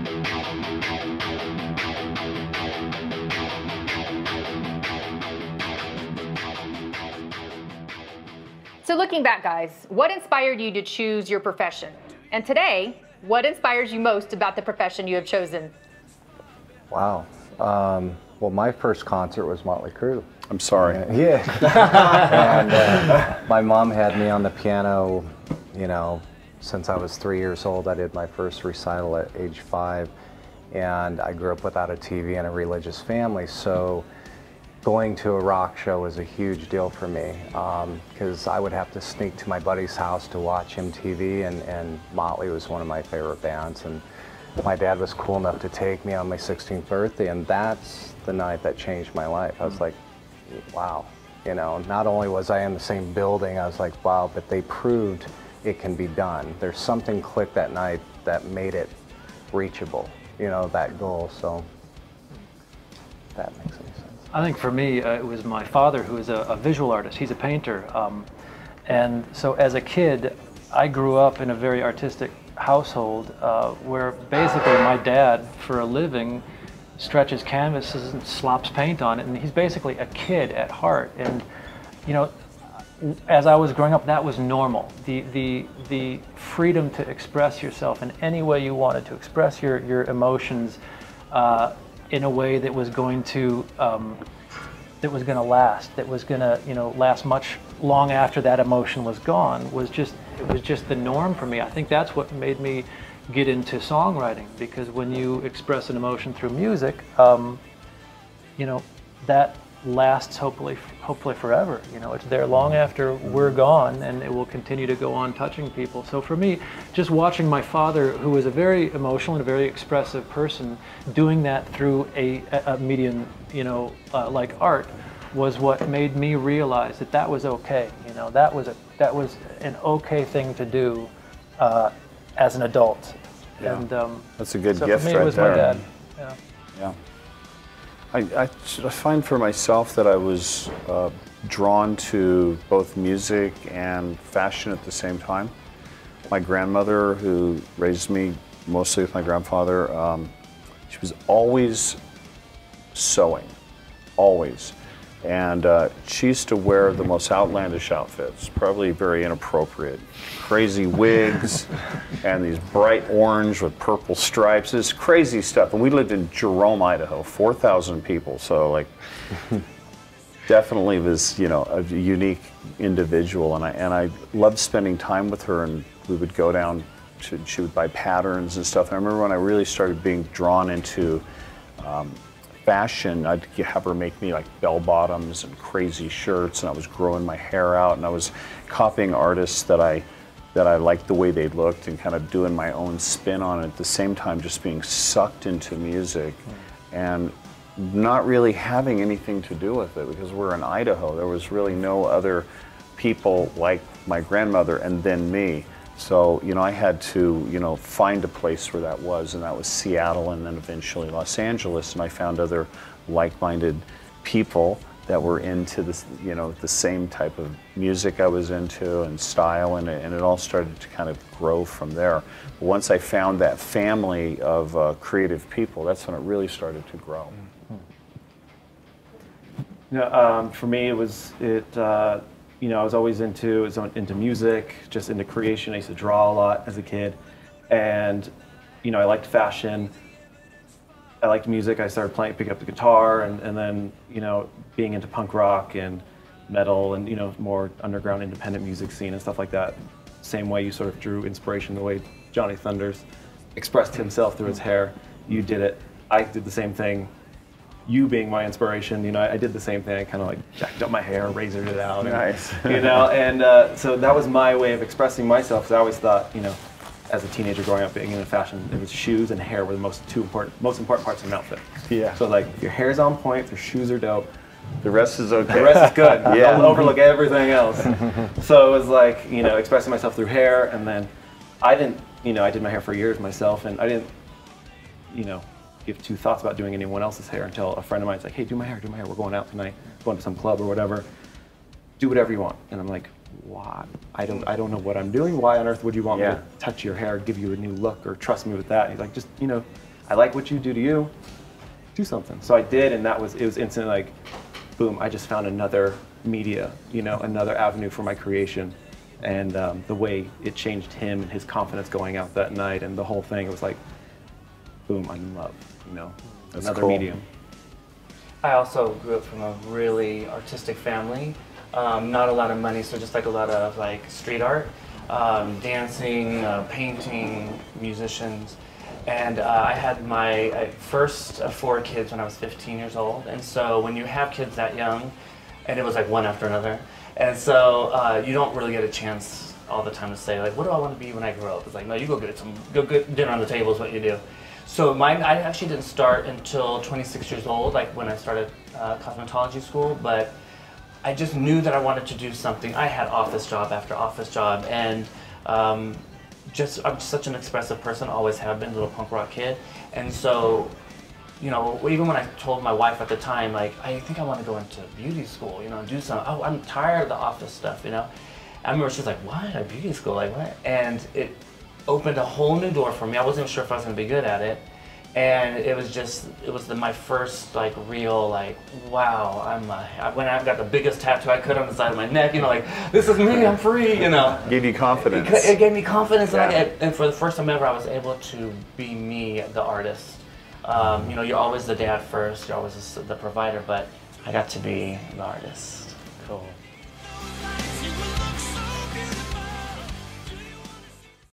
So looking back, guys, what inspired you to choose your profession? And today, what inspires you most about the profession you have chosen? Wow. Well, my first concert was Motley Crue. I'm sorry. Yeah. And my mom had me on the piano, you know, since I was 3 years old. I did my first recital at age 5. And I grew up without a TV and a religious family. So going to a rock show was a huge deal for me because I would have to sneak to my buddy's house to watch MTV, and Motley was one of my favorite bands. And my dad was cool enough to take me on my 16th birthday, and that's the night that changed my life. I was like, wow, you know, not only was I in the same building, I was like, wow, but they proved it can be done. There's something clicked that night that made it reachable, you know, that goal. So that makes any sense. I think for me, it was my father, who is a visual artist. He's a painter. And so as a kid, I grew up in a very artistic household where basically my dad, for a living, stretches canvases and slops paint on it. And he's basically a kid at heart. And, you know, as I was growing up, that was normal. The freedom to express yourself in any way you wanted, to express your emotions in a way that was going to last, that was going to, you know, last much long after that emotion was gone, it was just the norm for me. I think that's what made me get into songwriting, because when you express an emotion through music, you know, that lasts hopefully forever. You know, it's there long after we're gone, and it will continue to go on touching people. So for me, just watching my father, who is a very emotional and a very expressive person, doing that through a medium, you know, like art, was what made me realize that that was okay. You know, that was an okay thing to do as an adult. Yeah. And that's a good so gift for me, right it was there. my dad. Yeah. Yeah. I find for myself that I was drawn to both music and fashion at the same time. My grandmother, who raised me mostly with my grandfather, she was always sewing, always. And she used to wear the most outlandish outfits, probably very inappropriate. Crazy wigs and these bright orange with purple stripes, this crazy stuff. And we lived in Jerome, Idaho, 4,000 people. So like, definitely was, you know, a unique individual. And I loved spending time with her, and we would go down to, she would buy patterns and stuff. And I remember when I really started being drawn into fashion, I'd have her make me like bell bottoms and crazy shirts, and I was growing my hair out, and I was copying artists that I liked the way they looked, and kind of doing my own spin on it at the same time, just being sucked into music and not really having anything to do with it, because we're in Idaho. There was really no other people like my grandmother and then me. So, you know, I had to, you know, find a place where that was, and that was Seattle, and then eventually Los Angeles. And I found other like-minded people that were into this, you know, the same type of music I was into and style, and it all started to kind of grow from there. But once I found that family of creative people, that's when it really started to grow. Yeah, for me, you know, I was always into music, just into creation. I used to draw a lot as a kid, and you know, I liked fashion. I liked music. I started picking up the guitar, and then, you know, being into punk rock and metal, and, you know, more underground independent music scene and stuff like that. Same way you sort of drew inspiration, the way Johnny Thunders expressed himself through his hair. You did it. I did the same thing. You being my inspiration, you know, I did the same thing. I kind of like jacked up my hair, razored it out. Nice. And, you know, and so that was my way of expressing myself. So I always thought, you know, as a teenager growing up being into fashion, it was shoes and hair were the most important parts of an outfit. Yeah. So like, if your hair's on point, if your shoes are dope, the rest is okay. the rest is good. Yeah. I'll overlook everything else. So it was like, you know, expressing myself through hair, and then I didn't, you know, I did my hair for years myself, and I didn't, you know, give two thoughts about doing anyone else's hair until a friend of mine's like, hey, do my hair, we're going out tonight, going to some club or whatever, do whatever you want. And I'm like, why? I don't know what I'm doing. Why on earth would you want me to touch your hair, give you a new look, or trust me with that? And he's like, just, you know, I like what you do to you, do something. So I did, and it was instantly like, boom, I just found another media, you know, another avenue for my creation. And the way it changed him and his confidence going out that night and the whole thing, it was like, boom, I'm in love, you know, That's another cool. medium. I also grew up from a really artistic family. Not a lot of money, so just like a lot of like street art, dancing, painting, musicians. And I had my first of 4 kids when I was 15 years old. And so when you have kids that young, and it was like one after another, and so you don't really get a chance all the time to say like, what do I want to be when I grow up? It's like, no, you go get dinner on the table is what you do. So mine, I actually didn't start until 26 years old, like when I started cosmetology school, but I just knew that I wanted to do something. I had office job after office job, and I'm such an expressive person, always have been, little punk rock kid. And so, you know, even when I told my wife at the time, like, I think I want to go into beauty school, you know, do some, oh, I'm tired of the office stuff, you know. I remember she was like, what, a beauty school, like what? And it opened a whole new door for me. I wasn't even sure if I was going to be good at it. And it was my first like real like, wow, when I got the biggest tattoo I could on the side of my neck, you know, like, this is me, I'm free, you know. Gave you confidence. It gave me confidence, Yeah. and for the first time ever, I was able to be me, the artist. You know, you're always the dad first, you're always the provider, but I got to be the artist. Cool.